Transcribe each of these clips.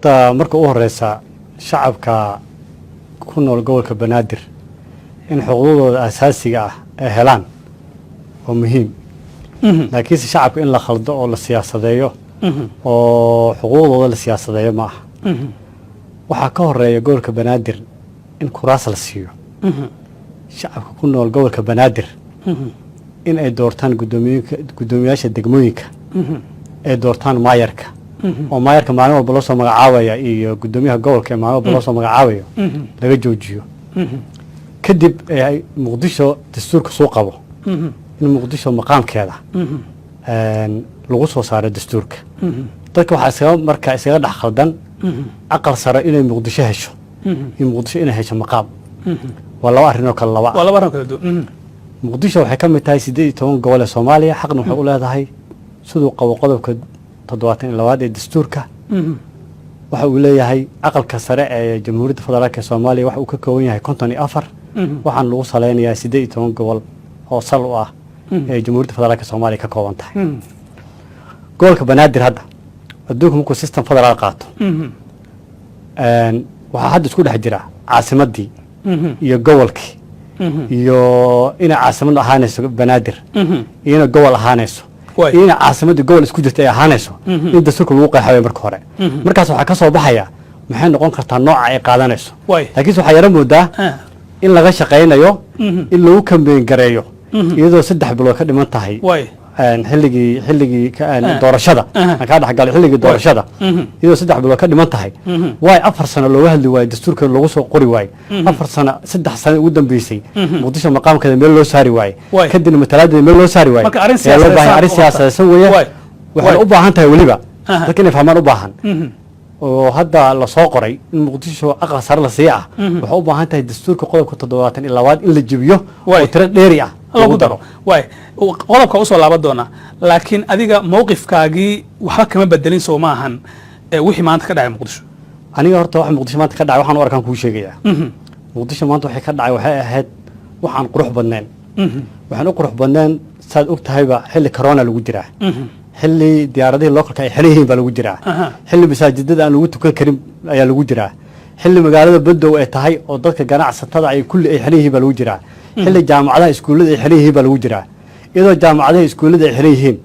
marka u horeysa shacabka ku nool gobolka Banaadir in xuquuqdooda asaasiga ah ay helaan oo muhiim laakiin shacabka in la khaldo oo la siyaasadeeyo oo xuquuqdooda la siyaasadeeyo ma aha waxa ka horeeya gobolka Banaadir in kuraas la siiyo shacabka ku nool gobolka Banaadir in ay doortaan gudoomiyaasha degmooyinka ay doortaan maayarka oo maayarka maalin walba loo soo magacaabaya iyo gudoomiyaha gobolka maalin walba loo soo magacaabayo laga joojiyo kadib ay Muqdisho dastuurka soo qabo in Muqdisho maqaamkeeda lagu soo saaro dastuurka dadka waxa marka isaga dhax khaldan aqal sare inay Muqdisho hesho in Muqdisho inay hesho maqaam wala arrin oo kala laba Muqdisho waxay ka mid tahay 18 gobol ee Soomaaliya xaqna waxay u leedahay sidoo qabo qodobka 72 ee dastuurka waxa uu leeyahay aqalka sare ee Jamhuuriyadda Federaalka Soomaaliya waxa uu ka kooban yahay 54 waxaan lagu saleynayaa 18 gobol oo sal u ah ee Jamhuuriyadda Federaalka Soomaaliya ka kooban tahay gobolka Banaadir hadda adduunka markuu system federaal qaato waxa hadda isku dhex jira caasimadii iyo gobolkii iyo ina caasimad ahaanayso Banaadir ina gobol ahaanayso ina caasimada gobol isku jirta ay ahaanayso in dastuurka lagu qeexayo marka hore markaas waxa ka soo baxaya maxay noqon kartaa nooca ay qaadanayso laakiin waxa yara moodaa in laga shaqeynayo in lagu kambeyn gareeyo iyadoo 3 bilood ka dhiman tahay xilligii doorashada ka dhaxgal xilligii doorashada iyadoo 3 bilood ka dhiman tahay way 4 sano looga hadli waayay dastuurka lagu soo qori waayay 4 sano 3 sano ugu dambeysay Muqdisho maqaamkeeda meel loo saari waayay kadibna mataladeeda meel loo saari waayay loo baahan arrin siyaasadeed weeye waxa u baahan tahay waliba dadka inay fahmaan u baahan oo hadda la soo qoray in Muqdisho aqal sare la siiyo waxa u baahan tahay dastuurka qodobka 72 in la jibiyo oo tiro dheeri ah lagu daro way qodobka u soo laaban doona laakiin adiga mowqifkaagii waxa kama bedelin soo maahan wixii maanta ka dhacay Muqdisho aniga horta waxa Muqdisho maanta ka dhacay waxaan u arkaan ku sheegaya Muqdisho maanta waxa ka dhacay waxay ahayd waxaan qurux badnaan waxaan u qurux badnaan saad og tahayba xilli corona lagu jiraa xilli diyaaradaha localka ay xiriireen baa lagu jiraa xilli masaajidada aan lagu tukan karin ayaa lagu jiraa xilli magaalada Bandow ay tahay oo dadka ganacsatada ay kulli ay xiriireen baa lagu jiraa xilli jaamacadaha iskuulada ay xiriireen baa lagu jiraa iyadoo jaamacadaha iskuulada ay xiriireen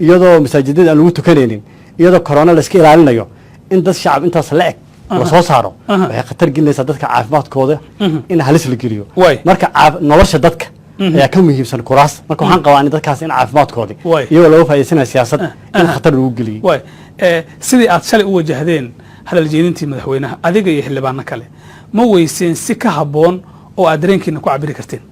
iyadoo masaajidada aan lagu tukanaynin iyadoo corona la iska ilaalinayo in dad shacab intaas la eg la soo saaro waxay khatar gelinaysaa dadka caafimaadkooda in halis la geliyo marka nolosha dadka ayaa ka muhiimsan kuraas marka waxaan qabaa in dadkaas in caafimaadkoodi iyagoo laga faa'iideysanaa siyaasad in khatar lagu geliyo sidii aad shalay u wajahdeen hadal jeedintii madaxweynaha adiga iyo xildhibaano kale ma weyseen si ka haboon oo aad dareenkiina ku cabiri karteen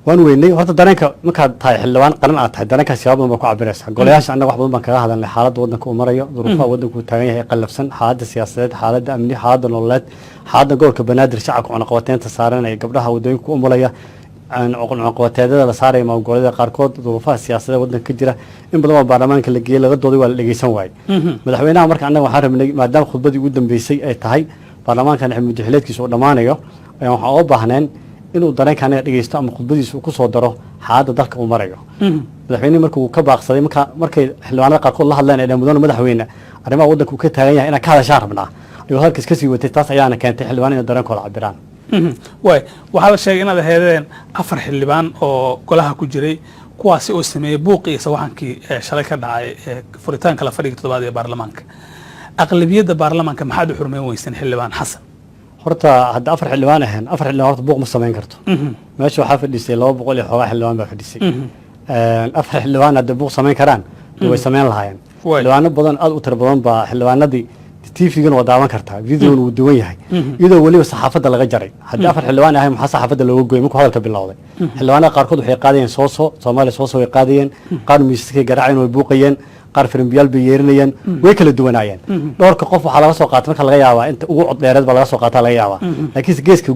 waan weynay horta dareenka markaad tahay xildhibaan qaran aad tahay dareenka siyaabo badan ku cabiraysaa golayaasha annaga wax badan baan kaga hadalnay xaaladda waddanka uu marayo duruufaha waddanku taagan yahay qalabsan xaaladda siyaasadeed xaaladda amni xaaladda nololeed xaaladda gobolka Banaadir shacabka cunaqabateynta saaran ee gabdhaha wadooyinka u mulaya cunaqabateedada la saaray maamulada qaarkood duruufaha siyaasadeed waddanka ka jira in badan oo baarlamaanka la geeyay laga dooday waa la dhageysan waayay madaxweynaha marka annaga waxaan rabnay maadaama khudbadii ugu dambeysay ay tahay baarlamaankan madaxweynaha uu dhamaanayo ayaan waxa u baahneen inuu dareenkan dhageysto ama khudbadiisa uu ku soo daro xaaladda dalka uu marayo madaxweynaha markuu ka baaqsaday markay xildhibaanada qaarkood la hadleen ee mudane madaxweyne arrimaha waddanka uu ka taagan yahay inaan ka hadashaan rabnaa ayuu halkaas ka sii watay taas ayaana keentay xildhibaanada dareenkooda cabiraan way waxa la sheegay inaad heedeen 4 xildhibaan oo golaha ku jiray kuwaasi oo sameeyay buuq iyo sawaxankii shalay ka dhacay furitaanka la fadhiga 7 ee baarlamaanka aqlabiyadda baarlamaanka maxaad u xurmeyn weyseen xildhibaan xasan horta hadda 4 xildhibaan ahaan 4 xildhibaan horta buuq ma sameyn karto meesha waxa fadhisay 200 iyo xogaa xildhibaan baa fadhisay 4 xildhibaan hadda buuq sameyn karaan way sameyn lahaayeen xildhibaano badan aad u tir badan baa xildhibaanadii TV-gan waa daawan kartaa video uu duwan yahay iyadoo waliba saxaafadda laga jaray haddii 4 xildhibaan ahay maxaa saxaafadda looga gooyay markuu hadalka bilowday xildhibaanada qaarkood waxay qaadayeen Soomaaliya soo way qaadayeen qaar miisaska garaaceen way buuqayeen qaar firimbiyaal bay yeerinayeen way kala duwanaayeen dhowrka qof waxa laga soo qaatay marka laga yaabaa inta ugu cod dheereed baa laga soo qaataa laga yaabaa laakiin geeska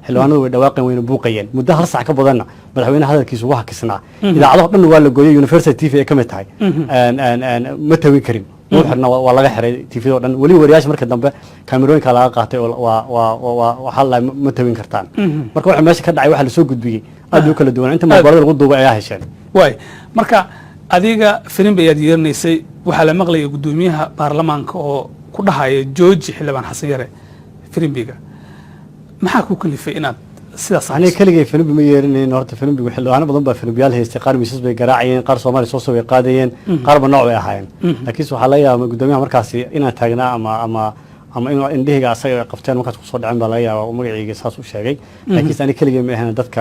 xildhibaanadu way dhawaaqeen wayna buuqayeen muddo hal saac ka badanna madaxweynaha hadalkiisu waa hakisnaa idaacadaha dhan waa la gooyay Universal TV ee ka mid tahay ma tawin karin وحنا والله حري تفيدو دن ولي ورياش marka dambe kaamirooyinka laga qaatay waxa la matawin kartaan marka waxa meesha ka dhacay waxa la soo gudbiyay aad u kala duwan inta mobilada lagu duubay ayaa hesheen way marka adiga filim baad yeernaysay waxa la maqlay gudoomiyaha baarlamaanka oo ku ku dhahaya jooji xildhibaan xasan yare firimbiga maxaa ku kalifay inaad sidaas aniga keligay filimbi ma yeerinayn horta filimbigu xildhibaano badan baa filimbiyaal haystay qaar miisas bay garaacayeen qaar Soomaali soo way qaadayeen qaarba nooc bay ahaayeen laakiin waxa la yaabaa gudoomiyaha markaasi inaan taagnaa ama in indhihiga asaga qabteen markaas ku soo dhacin baa laga yaabaa magaciisa saas u sheegay laakiin aniga keligay ma ahayn dadka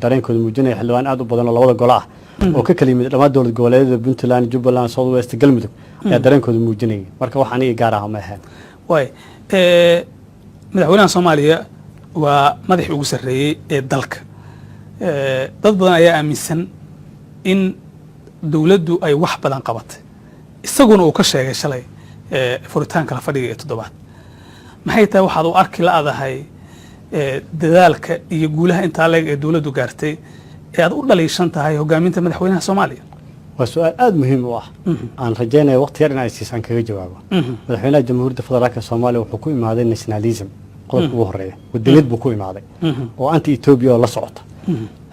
dareenkooda muujinaya xildhibaan aad u badan oo labada gol ah oo ka kala yimid dhammaan dowlad goboleedyada Puntland Jubbaland South West Galmudug ayaa dareenkooda muujinaya marka wax aniga gaar ah ma ahayn way madaxweynaha Soomaaliya waa madaxii ugu sarreeyay ee dalka dad badan ayaa aaminsan in dawladdu ay wax badan qabatay isaguna uu ka sheegay shalay furitaanka la fadhiga ee toddobaad maxay tahay waxaad u arki la'adahay dadaalka iyo guulaha intaa leeg ee dawladdu gaartay ee aad u dhaliishan tahay hogaaminta madaxweynaha Soomaaliya waa su'aal aad muhiim u ah aan rajaynayo waqti yar in ay siisan kaga jawaabo madaxweynaha jamhuuriyadda federaalka Soomaaliya wuxuu ku imaaday nationalism qodobka ugu horeeya wadaniyad buu ku imaaday oo anti Ethiopia la socota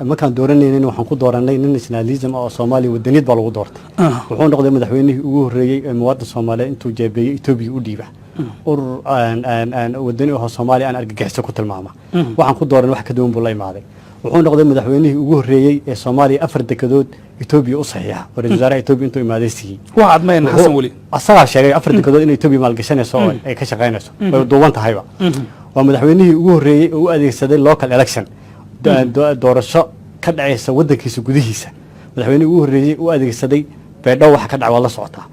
markaan dooranaynin waxaan ku dooranay nin nationalism oo Soomaaliya wadaniyad baa lagu doortay wuxuu noqday madaxweynihii ugu horeeyay ee muwaadin Soomaaliyeed intuu jeebeeyay Ethiopia u dhiiba urur wadani oo Soomaaliya aan argagixisay ku tilmaama waxaan ku dooran wax ka duwan buu la imaaday wuxuu noqday madaxweynihii ugu horeeyay ee Soomaaliya 4 dekedood Ethiopia u saxiixa oo ra'iisul wasaaraha Ethiopia intuu imaaday siiyay waa admeen Xasan Wali asaga sheegay 4 dekedood in Ethiopia maalgashanayso oo ay ka shaqeynayso way duuban tahayba waa madaxweynihii ugu horeeyay oo u adeegsaday local election doorasho ka dhacaysa wadankiisa gudihiisa madaxweynihii ugu horeeyay oo adeegsaday beedhow waxa ka dhacay waa la socotaa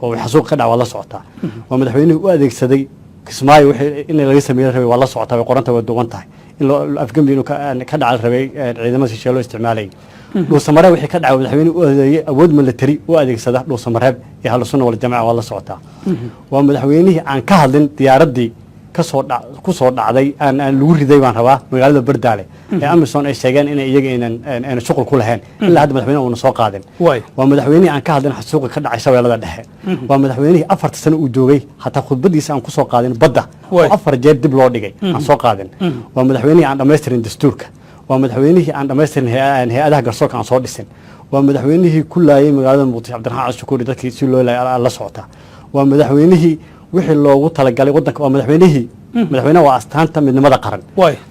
oo xasuuq ka dhacay waa la socotaa waa madaxweynihii u adeegsaday Kismaayo wixii in laga sameeyay rabay waa la socotaa way qoranta way duuban tahay in afgambi inuu ka dhacal rabay ciidamada shisheeye loo isticmaalay dhuusamare wixii ka dhacay madaxweynuhu u adeeyay awood military u adeegsada dhuusamareeb ee hal sunna wal jamaa waa la socotaa waa madaxweynihii aan ka hadlin diyaaradii ku soo dhacday aan lagu riday baan rabaa magaalada Bardaale ee Amazon ay sheegeen in iyaga inaan shuqul ku lahayn ilaa hadda madaxweynuhu uu soo qaadin waa madaxweynihii aan ka hadlin xasuuq ka dhacay shabeellada dhexe waa madaxweynihii 4 sano uu joogay hatta khudbadiisa aan ku soo qaadin badda oo 4 jeer dib loo dhigay aan soo qaadin waa madaxweynihii aan dhameystirin dastuurka waa madaxweynihii aan dhameystirin hay'adaha garsoorka aan soo dhisin waa madaxweynihii ku laayay magaalada Muqdisho Cabdiraxmaan Cashukuuri dadkii si loo la socota waa madaxweynihii wixii loogu talagalay wadanka waa madaxweynaha waa astaanta midnimada qaran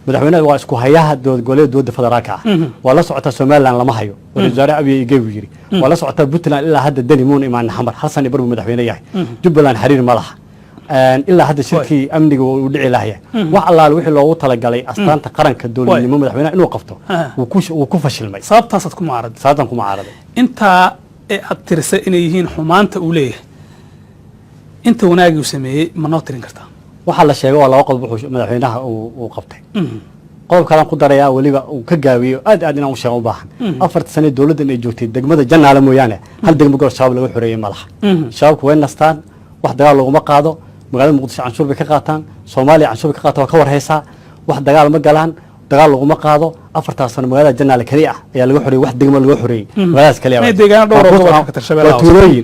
madaxweynaha waa isku hayaha dowladda federaalka ah waa la socota Soomaaliland lama hayo wasaare Abiy Igeebu yiri waa la socota Puntland ilaa hadda Dani Moon Imaan Xamar Xasan Ibrahim madaxweyne yahay Jubbaland xiriir ma laha ilaa hadda shirkii amniga uu dhici lahayaa wax allaale wixii loogu talagalay astaanta qaranka dowladnimo madaxweynaha inuu qabto uu ku fashilmay sababtaas ku maaraday inta aad tirisay inay yihiin xumaanta uu leeyahay inta wanaagii uu sameeyay ma noo tirin kartaa waxa la sheegay waa laba qodob wuxuu madaxweynaha uu qabtay qodob kale ku daraya waliba uu ka gaabiyo aad inaan u sheego u baahan 4 sano dawladdan ay joogtay degmada Janaale mooyaane hal degmo goor shabaab lagu xoreeyay malaha shabaabku way nastaan wax dagaal laguma qaado magaalada Muqdisho canshuur bay ka qaataan Soomaaliya canshuur ka qaata waa ka warhaysaa wax dagaal ma galaan dagaal laguma qaado 4 sano magaalada Janaale kaliya ayaa lagu xoreeyay wax degmo lagu xoreeyay magaaladaas kaliya ay deegaan dhowr oo ka tarshabeelaa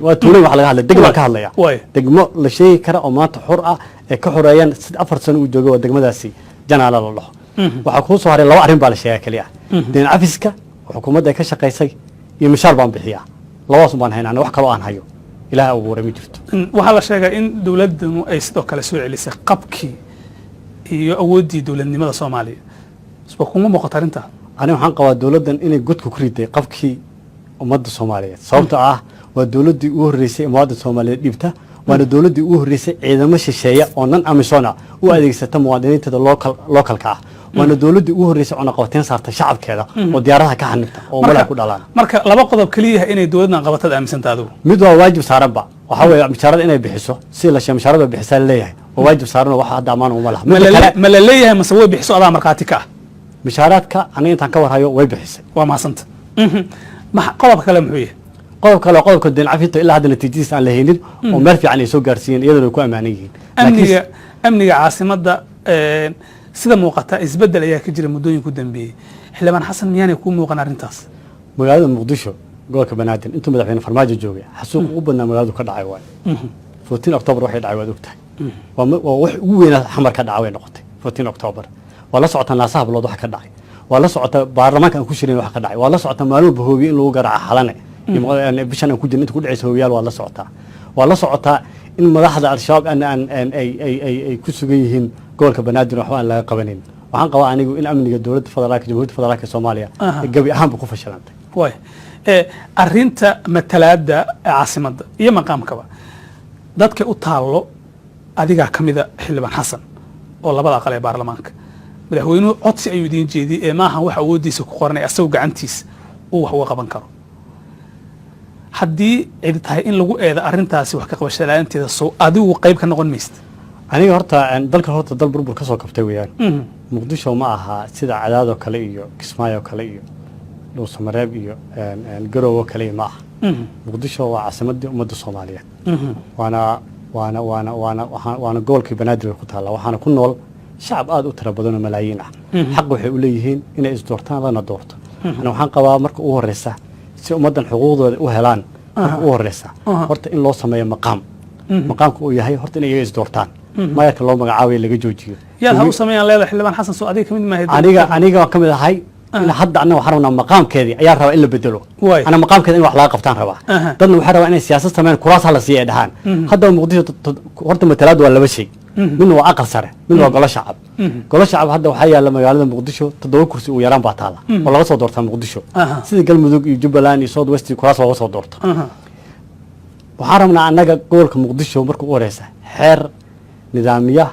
waa tuulooyin wax laga hadlay degmo ka hadlaya degmo la sheegi kara oo maanta xor ah ee ka xoreeyaan 4 sano uu joogay waa degmadaasi Janaale la dhaho waxa ku soo haray laba arrin baa la sheegay kaliya deen cafiska xukuumadda ka shaqeysay iyo mishaar baan bixiyaa labaas baan haynaa wax kale oo aan hayo ilaaha ugu wareemi jirto waxa la sheegay in dawladdu ay sidoo kale soo celisay qabkii iyo awoodii dawladnimada Soomaaliya isbaa kuma muuqato arinta ani waxaan qabaa dawladdan inay godku ku riday qabkii ummadda Soomaaliyeed sababtoo ah waa dawladdii ugu horeysay muwaadin Soomaaliyeed dhibta waana dawladdii ugu horeysay ciidamo shisheeye oo nan Amazon u adeegsata muwaadiniinta localka ah waana dawladdii ugu horeysay oo qabateen saarta shacabkeeda oo diyaaradaha ka xanibta oo mala ku dhalaan marka laba qodob kaliya inay dawladdan qabatada aaminsantaa adigu mid waa waajib saaranba waxa weeye mishaarada inay bixiso si la sheegay mishaarada bixisaa leeyahay oo waajib saaran waxa hadda amaan uma laha ma la leeyahay ma way bixiso adaa markaati ka mishaaraadka aniga intaan ka warhayo way bixisay waa maasanta ma qodob kale muxuu yahay qodobka deen cafinta ilaa hadda natiijadiisa aan la haynin oo meel fiican ay soo gaarsiiyeen iyadoo ku amaanan yihiin amniga caasimadda sida muuqata isbedel ayaa ka jira muddooyinka dambeeyay xildhibaan xasan miyaanay ku muuqan arintaas magaalada Muqdisho gobolka Banaadir intuu madaxweyne Farmaajo joogay xasuuq ugu badnaa magaaladu ka dhacay waay 14 October waxay dhacay waad ogtahay waa wax ugu weyn xamar ka dhacay noqotay 14 October waa la socotaa naasaha bilood wax ka dhacay waa la socotaa baarlamaanka aan ku shirin wax ka dhacay waa la socotaa maalmo bahoobi in lagu garaaco xalane bishan aan ku jirnay inta ku dhacayso hooyaal waa la socotaa in madaxda al-shabaab ay ku sugan yihiin gobolka banaadir waxba aan laga qabanin waxaan qabaa anigu in amniga dowladda federaalka jamhuuriyadda federaalka Soomaaliya ay gabi ahaanba ku fashilantay way arrinta matalaadda caasimadda iyo maqaamkaba dadka u taalo adiga kamida xildhibaan xasan oo labada aqal ee baarlamaanka madaxweynuhu codsi ayuu idiin jeediyey ee maahan wax awoodiisa ku qoranay asagoo gacantiisa uu wax uga qaban karo haddii cid tahay in lagu eedo arrintaasi wax ka qabashada la'aanteeda soo adigu qayb ka noqon maysid aniga horta dalka dal burbur ka soo kabtay weeyaan muqdisho ma aha sida cadaado kale iyo kismaayo kale iyo dhuusamareeb iyo garowo kale ma aha muqdisho waa caasimadii ummadda Soomaaliyeed waana gobolkii banaadir ku taala waxaana ku nool shacab aad u tira badan oo malaayiin ah xaq waxay u leeyihiin inay isdoortaan lana doorto ana waxaan qabaa marka ugu horeysa si ummadan xuquuqdooda u helaan marka ugu horeysa horta in loo sameeyo maqaamku uu yahay horta inay isdoortaan maayarka loo magacaabay laga joojiyo yaa u sameeyaan leedahay xildhibaan xasan soo adiga kamid ma haydo aniga kamid ahay in hadda annaga waxaan rabnaa maqaamkeedii ayaa rabaa in la bedelo ana maqaamkeeda in wax laga qabtaan rabaa dadna waxay rabaa inay siyaasad sameeyaan kuraas hala siiyo ay dhahaan hadda muqdisho horta matalaad waa laba shay min waa aqal sare min waa golo shacab hadda waxaa yaala magaalada muqdisho 7 kursi uu yaraan baa taala oo laga soo doortaa muqdisho sida galmudug iyo jubbaland iyo south west kuraas laga soo doorto waxaan rabnaa annaga gobolka muqdisho marka u horeysa xeer nidaamiya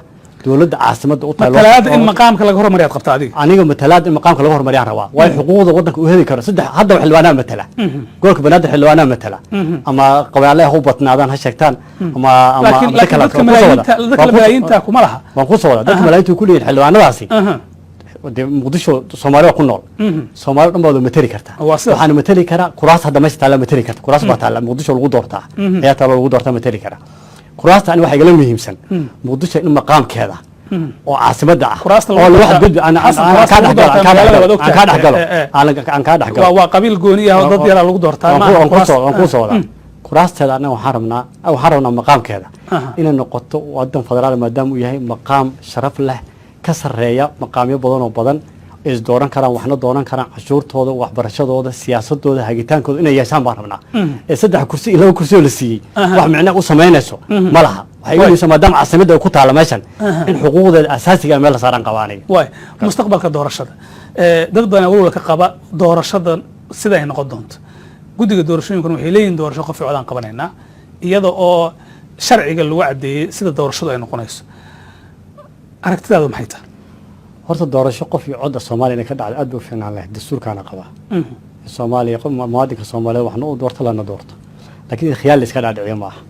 dowladda caasimadda u tahay matalaad in maqaamka laga hormariyo qabta aniga matalaad in maqaamka laga hormariyaan rabaa way xuquuqda wadanka u heli karo saddex hadda xildhibaanada matala gobolka banaadir xildhibaanada matala ama qabaalaha u batnaadaan ha sheegtaan ama dadka malaayiinta kuma laha waan ku soo wada dadka malaayiinta ku leeyahay xildhibaanadaasi muqdisho Soomaaliya ku nool Soomaaliya dhan baa matali karta waxaan matali karaa kuraas hadda ma taala matali karta kuraas baa taala muqdisho lagu doortaa ayaa taala lagu doortaa matali karaa kuraasta ani waxa igala muhiimsan muqdisho in maqaamkeeda oo caasimadda ah oo la wax gudbi aan ka dhaxgalo waa qabiil gooni ah oo dad yar lagu doortaa ma aan ku soo wada kuraasteeda anaga waxaan rabnaa maqaamkeeda inay noqoto wadan federaal maadaama uu yahay maqaam sharaf leh ka sareeya maqaamyo badan oo badan is dooran karaan waxna dooran karaan cashuurtooda waxbarashadooda siyaasadooda hagitaankooda inay yeeshaan baan rabnaa ee 3 kursi iyo 2 kursi oo la siiyay wax micno u sameynayso ma laha waxay leeyihiin maadaama caasimadda ay ku taala meeshan in xuquuqdeeda asaasiga meel la saaran qabaanay way mustaqbalka doorashada dad badan walaal ka qaba doorashada sida ay noqon doonto guddiga doorashooyinkan waxay leeyihiin doorasho qof codaan qabanayna iyada oo sharciga lagu cadeeyay sida doorashadu ay noqonayso aragtidaadu maxay tahay horta doorasho qof iyo cod Soomaaliya ka dhacday aad u fiican leh dastuurkaana qaba Soomaaliya qof muwaadinka Soomaaliyeed waxna uu doorto lana doorto laakiin khiyaal iska dhacay ma aha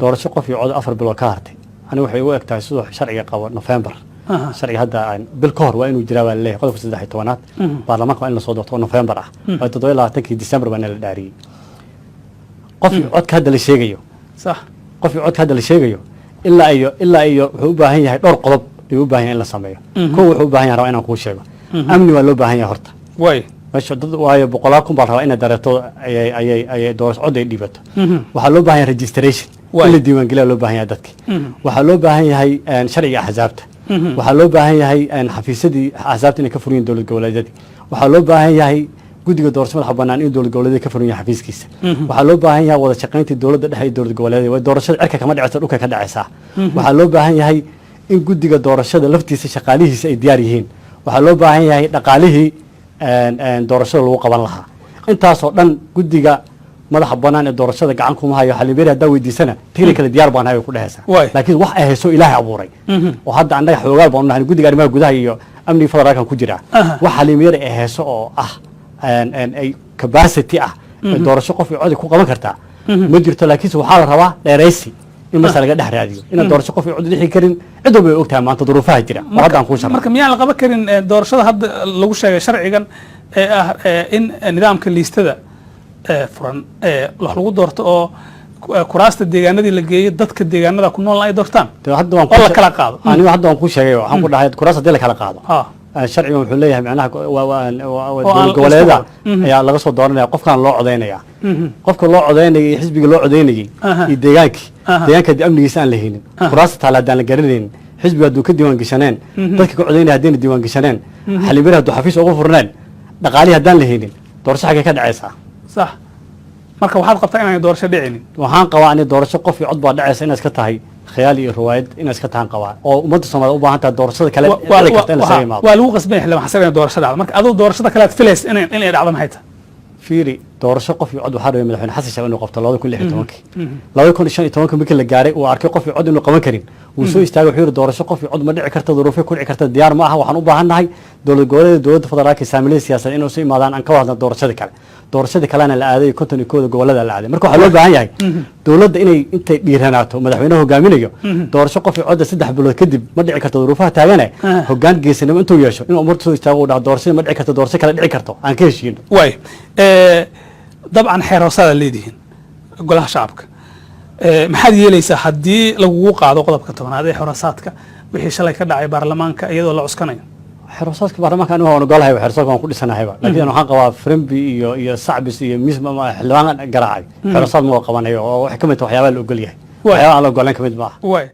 doorasho qof iyo cod 4 bilood ka hartay aniga waxay u egtahay sidoo sharciga qabo November sharciga hadda bil ka hor waa inuu jiraa leeyahay qodobka 13aad baarlamaanka in la soo doorto November ah waa 27 December baan la dhaariyay qof iyo cod ka hadda la sheegayo صح qof iyo cod ka hadda la sheegayo ilaa iyo wuxuu u baahan yahay dhowr qodob ayuu u baahan yahay in la sameeyo koo wuxuu u baahan yahay inaan kuu sheego amni waa loo baahan yahay horta way meesha dad waayo boqolaal kun baa rabaa inay dareeto ay doorasho cod ay dhibato waxaa loo baahan yahay registration in la diiwaangeliya loo baahan yahay dadki waxaa loo baahan yahay sharciga axsaabta waxaa loo baahan yahay xafiisyadii axsaabta inay ka furiyeen dowlad goboleedyadii waxaa loo baahan yahay guddiga doorashada madaxa bannaan in dowlad goboleedyada ka furiyeen xafiiskiisa waxaa loo baahan yahay wada shaqaynta dowladda dhexe iyo dowlad goboleedyada way doorashada cirka kama dhacayso dhulka ka dhacaysaa waxaa loo baahan yahay in guddiga doorashada laftiisa shaqaalihiisa ay diyaar yihiin waxaa loo baahan yahay dhaqaalihii doorashada lagu qaban lahaa intaasoo dhan guddiga madaxa bannaan ee doorashada gacan kuma hayo xalimeeri haddaa weydiisana technical diyaar baan hayo ku dhehaysa laakiin wax ay hayso ilaahay abuuray oo hadda annaga xoogaal baan u nahay guddiga arrimaha gudaha iyo amniga federaalkan ku jira wax xalimeeri ay hayso oo ah ay capacity ah doorasho qof cod ku qaban kartaa ma jirto laakiin waxaa la rabaa dheeraysi in masala laga dhex raadiyo in doorasho qof cod dhixi karin cid walba ay ogtahay maanta duruufaha jira oo hadda aan ku shaqo marka miyaan la qaban karin doorashada hadda lagu sheegay sharcigan ee ah in nidaamka liistada furan wax lagu doorto oo kuraasta deegaanadii la geeyay dadka deegaanada ku nool ay doortaan hadda waan oo la kala qaado aniga hadda waan ku sheegay waxaan ku dhahay kuraasta hadii la kala qaado sharciga wuxuu leeyahay macnaha goboleeda ayaa laga soo dooranaya qofkan loo codeynaya qofka loo codeynaya iyo xisbiga loo codeynayay iyo deegaanka amnigiisa aan la helin kuraasta taala hadaan la garanaynin xisbiga hadduu ka diiwaan gashaneen dadka ka codeynaya haddayna diiwaan gashaneen xalimeeri hadduu xafiis ugu furneen dhaqaalihi haddaan la helin doorasho xaggee ka dhacaysaa صح marka waxaad qabtaa inaan doorasho dhicinin waxaan qabaa in doorasho qof iyo cod baa dhacaysa inay iska tahay khiyaal iyo riwaayad inay iska tahan qabaa oo ummadda Soomaaliyeed u baahan tahay doorashada kale dhici karta in la sameeyo waa lagu qasbay xilliban xasan in doorasho dhacdo marka adoo doorashada kale aad filays in ay dhacdo maxay tahay fiiri doorasho qof iyo cod waxaa rabay madaxweyne xasan sheekh inuu qabto 2016 markii la gaaray uu arkay qof iyo cod inuu qaban karin uu soo istaagay wuxuu yiri doorasho qof iyo cod ma dhici karto duruufo ku dhici karta diyaar ma aha waxaan u baahannahay dowlad goboleedyada dowladda federaalka saamilada siyaasadeed inuu soo imaadaan aan ka wadno doorashada kalena la aaday 51 gobolada la aaday marka waxa loo baahan yahay dowladda inay intay dhiiranaato madaxweynaha hogaaminayo doorasho qof iyo cod 3 bilood kadib ma dhici karto duruufaha taagane hoggaan geesinimo intuu yeesho inuu ummadda soo istaago dhac doorashada ma dhici karto doorasho kale dhici karto aan ka heshiino way dabcan xeeroosaada leedihiin golaha shacabka maxaad yeelaysaa haddii lagugu qaado qodobka 10aad ee xoraasaadka wixii shalay ka dhacay baarlamaanka iyadoo la cuskanayo xeeroosaadka baarlamaanka anigu waan ogolahay xeeroosaadka waan ku dhisanahay laakiin waxaan qabaa Frembi iyo Sacbis iyo Misma xildhibaan garaacay xeeroosaad ma qabanayo oo wax ka mid ah waxyaabaha la ogol yahay waxyaabaha la ogolaan ka mid ma way